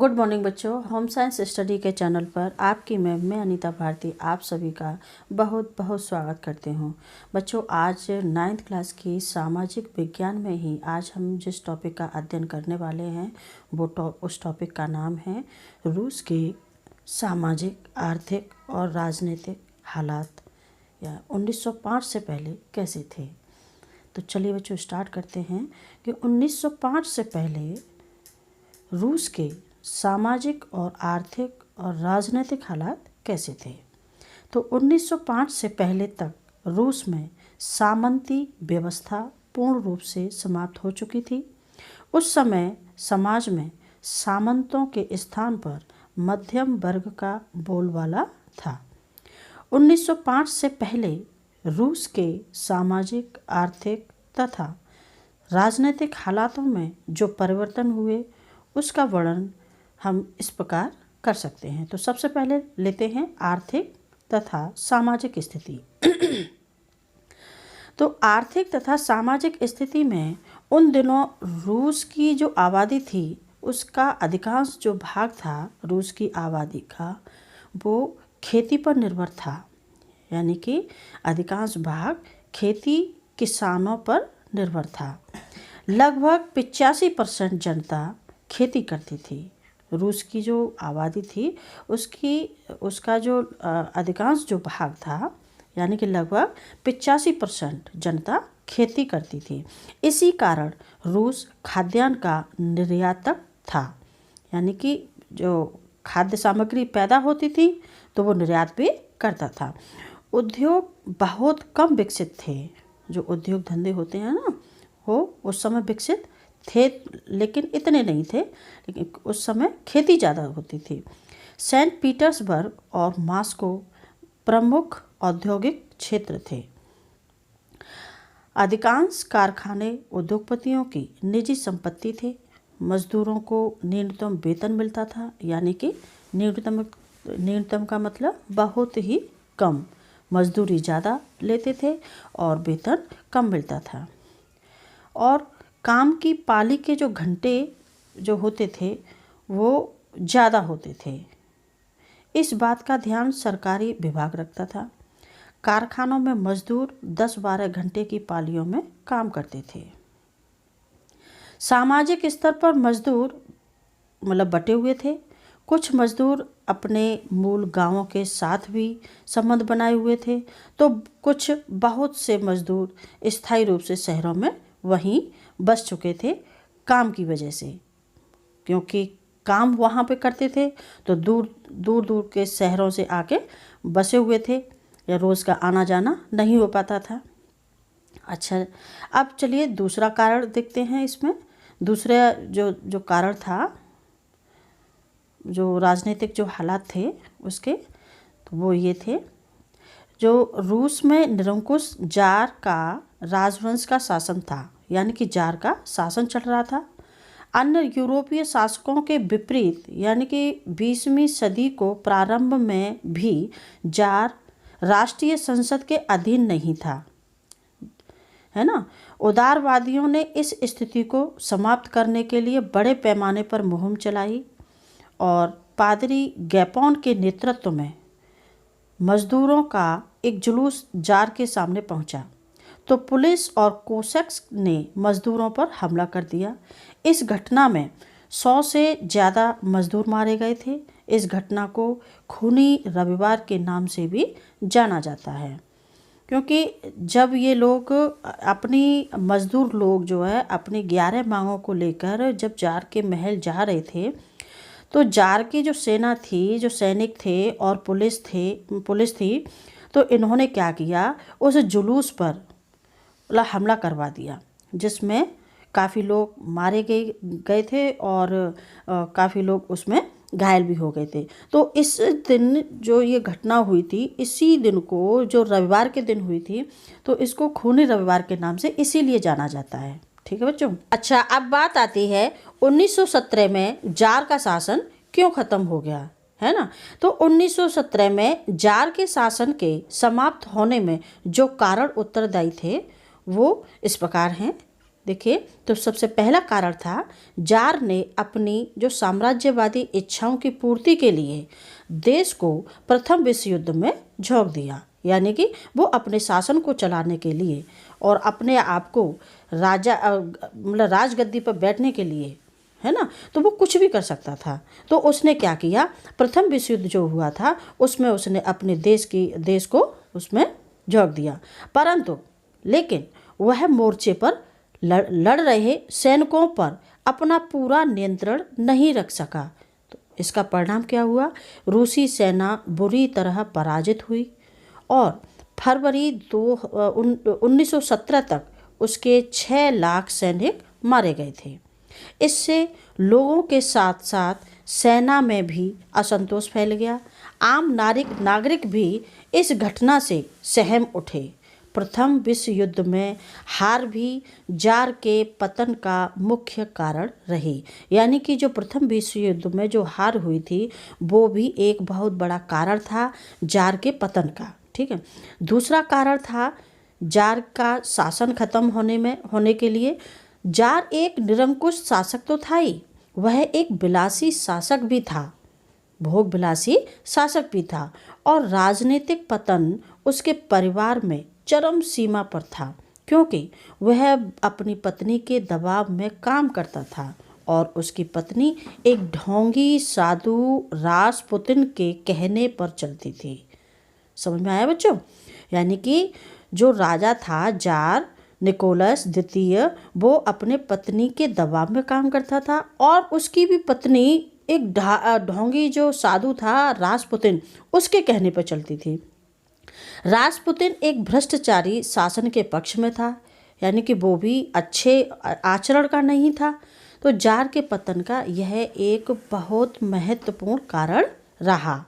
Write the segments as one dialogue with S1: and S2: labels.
S1: Good morning बच्चों, home science study के channel पर आपकी मैं अनीता भारती आप सभी का बहुत बहुत स्वागत करती हूँ। बच्चों, आज 9th क्लास की सामाजिक विज्ञान में ही आज हम जिस टॉपिक का अध्ययन करने वाले हैं उस टॉपिक का नाम है रूस के सामाजिक, आर्थिक और राजनीतिक हालात या 1905 से पहले कैसे थे। तो चलिए बच्चों स्टार्ट करते हैं कि 1905 से पहले रूस के सामाजिक और आर्थिक और राजनीतिक हालात कैसे थे। तो 1905 से पहले तक रूस में सामंती व्यवस्था पूर्ण रूप से समाप्त हो चुकी थी। उस समय समाज में सामंतों के स्थान पर मध्यम वर्ग का बोलबाला था। 1905 से पहले रूस के सामाजिक, आर्थिक तथा राजनीतिक हालातों में जो परिवर्तन हुए उसका वर्णन हम इस प्रकार कर सकते हैं। तो सबसे पहले लेते हैं आर्थिक तथा सामाजिक स्थिति। तो आर्थिक तथा सामाजिक स्थिति में उन दिनों रूस की जो आबादी थी उसका अधिकांश जो भाग था रूस की आबादी का वो खेती पर निर्भर था, यानी कि अधिकांश भाग खेती किसानों पर निर्भर था। लगभग 85% जनता खेती करती थी। रूस की जो आबादी थी उसका जो अधिकांश जो भाग था यानी कि लगभग 85% जनता खेती करती थी। इसी कारण रूस खाद्यान्न का निर्यातक था, यानी कि जो खाद्य सामग्री पैदा होती थी तो वो निर्यात भी करता था। उद्योग बहुत कम विकसित थे। जो उद्योग धंधे होते हैं ना वो उस समय विकसित थे, लेकिन इतने नहीं थे। लेकिन उस समय खेती ज़्यादा होती थी। सेंट पीटर्सबर्ग और मॉस्को प्रमुख औद्योगिक क्षेत्र थे। अधिकांश कारखाने उद्योगपतियों की निजी संपत्ति थे। मजदूरों को न्यूनतम वेतन मिलता था, यानी कि न्यूनतम का मतलब बहुत ही कम। मजदूरी ज़्यादा लेते थे और वेतन कम मिलता था। और काम की पाली के जो घंटे जो होते थे वो ज़्यादा होते थे। इस बात का ध्यान सरकारी विभाग रखता था। कारखानों में मजदूर 10-12 घंटे की पालियों में काम करते थे। सामाजिक स्तर पर मजदूर बटे हुए थे। कुछ मजदूर अपने मूल गांवों के साथ भी संबंध बनाए हुए थे, तो कुछ बहुत से मजदूर स्थायी रूप से शहरों में वहीं बस चुके थे काम की वजह से। क्योंकि काम वहाँ पे करते थे तो दूर दूर के शहरों से आके बसे हुए थे या रोज़ का आना जाना नहीं हो पाता था। अच्छा, अब चलिए दूसरा कारण देखते हैं। इसमें दूसरा जो कारण था, जो राजनीतिक जो हालात थे उसके, तो वो ये थे। जो रूस में निरंकुश जार का राजवंश का शासन था, यानी कि जार का शासन चल रहा था। अन्य यूरोपीय शासकों के विपरीत, यानी कि 20वीं सदी को प्रारंभ में भी जार राष्ट्रीय संसद के अधीन नहीं था, है ना। उदारवादियों ने इस स्थिति को समाप्त करने के लिए बड़े पैमाने पर मुहिम चलाई और पादरी गैपोन के नेतृत्व में मजदूरों का एक जुलूस जार के सामने पहुंचा। तो पुलिस और कोसैक्स ने मजदूरों पर हमला कर दिया। इस घटना में 100 से ज़्यादा मजदूर मारे गए थे। इस घटना को खूनी रविवार के नाम से भी जाना जाता है, क्योंकि जब ये लोग मजदूर लोग जो है अपनी 11 मांगों को लेकर जब जार के महल जा रहे थे, तो जार की जो सेना थी, जो सैनिक थे और पुलिस थी, तो इन्होंने क्या किया, उस जुलूस पर हमला करवा दिया, जिसमें काफ़ी लोग मारे गए थे और काफ़ी लोग उसमें घायल भी हो गए थे। तो इस दिन जो ये घटना हुई थी, इसी दिन को जो रविवार के दिन हुई थी, तो इसको खूनी रविवार के नाम से इसीलिए जाना जाता है। ठीक है बच्चों। अच्छा, अब बात आती है 1917 में जार का शासन क्यों ख़त्म हो गया, है ना। तो 1917 में जार के शासन के समाप्त होने में जो कारण उत्तरदायी थे वो इस प्रकार हैं। देखिए, तो सबसे पहला कारण था जार ने अपनी जो साम्राज्यवादी इच्छाओं की पूर्ति के लिए देश को प्रथम विश्व युद्ध में झोंक दिया। यानी कि वो अपने शासन को चलाने के लिए और अपने आप को मतलब राजगद्दी पर बैठने के लिए, है ना, तो वो कुछ भी कर सकता था। तो उसने क्या किया, प्रथम विश्व युद्ध जो हुआ था उसमें उसने अपने देश को उसमें झोंक दिया। परंतु लेकिन वह मोर्चे पर लड़ रहे सैनिकों पर अपना पूरा नियंत्रण नहीं रख सका। तो इसका परिणाम क्या हुआ, रूसी सेना बुरी तरह पराजित हुई और फरवरी 1917 तक उसके 6 लाख सैनिक मारे गए थे। इससे लोगों के साथ साथ सेना में भी असंतोष फैल गया। आम नागरिक भी इस घटना से सहम उठे। प्रथम विश्व युद्ध में हार भी जार के पतन का मुख्य कारण रही। यानी कि जो प्रथम विश्व युद्ध में जो हार हुई थी वो भी एक बहुत बड़ा कारण था जार के पतन का। ठीक है। दूसरा कारण था जार का शासन खत्म होने के लिए। जार एक निरंकुश शासक तो था ही, वह एक विलासी शासक भी था, भोग विलासी शासक भी था और राजनीतिक पतन उसके परिवार में चरम सीमा पर था, क्योंकि वह अपनी पत्नी के दबाव में काम करता था और उसकी पत्नी एक ढोंगी साधु रासपुतिन के कहने पर चलती थी। समझ में आया बच्चों? यानी कि जो राजा था जार निकोलस द्वितीय, वो अपने पत्नी के दबाव में काम करता था और उसकी भी पत्नी एक ढोंगी जो साधु था रासपुतिन, उसके कहने पर चलती थी। रासपुतिन एक भ्रष्टाचारी शासन के पक्ष में था, यानी कि वो भी अच्छे आचरण का नहीं था। तो जार के पतन का यह एक बहुत महत्वपूर्ण कारण रहा।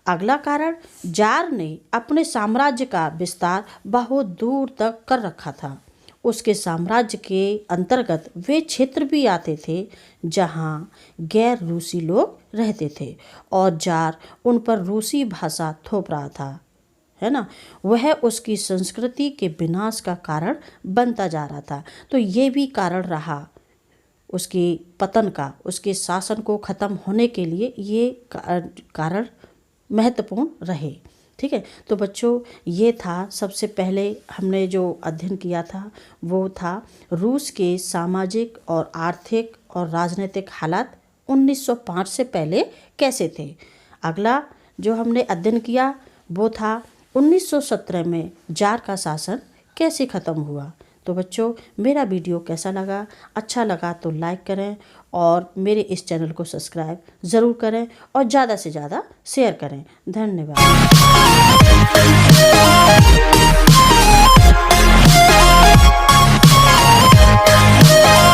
S1: अगला कारण, जार ने अपने साम्राज्य का विस्तार बहुत दूर तक कर रखा था। उसके साम्राज्य के अंतर्गत वे क्षेत्र भी आते थे जहां गैर रूसी लोग रहते थे और जार उन पर रूसी भाषा थोप रहा था, है ना। वह उसकी संस्कृति के विनाश का कारण बनता जा रहा था। तो ये भी कारण रहा उसके पतन का, उसके शासन को खत्म होने के लिए ये कारण महत्वपूर्ण रहे। ठीक है। तो बच्चों, ये था सबसे पहले हमने जो अध्ययन किया था वो था रूस के सामाजिक और आर्थिक और राजनीतिक हालात 1905 से पहले कैसे थे। अगला जो हमने अध्ययन किया वो था 1917 में जार का शासन कैसे खत्म हुआ। तो बच्चों, मेरा वीडियो कैसा लगा? अच्छा लगा तो लाइक करें और मेरे इस चैनल को सब्सक्राइब ज़रूर करें और ज़्यादा से ज़्यादा शेयर करें। धन्यवाद।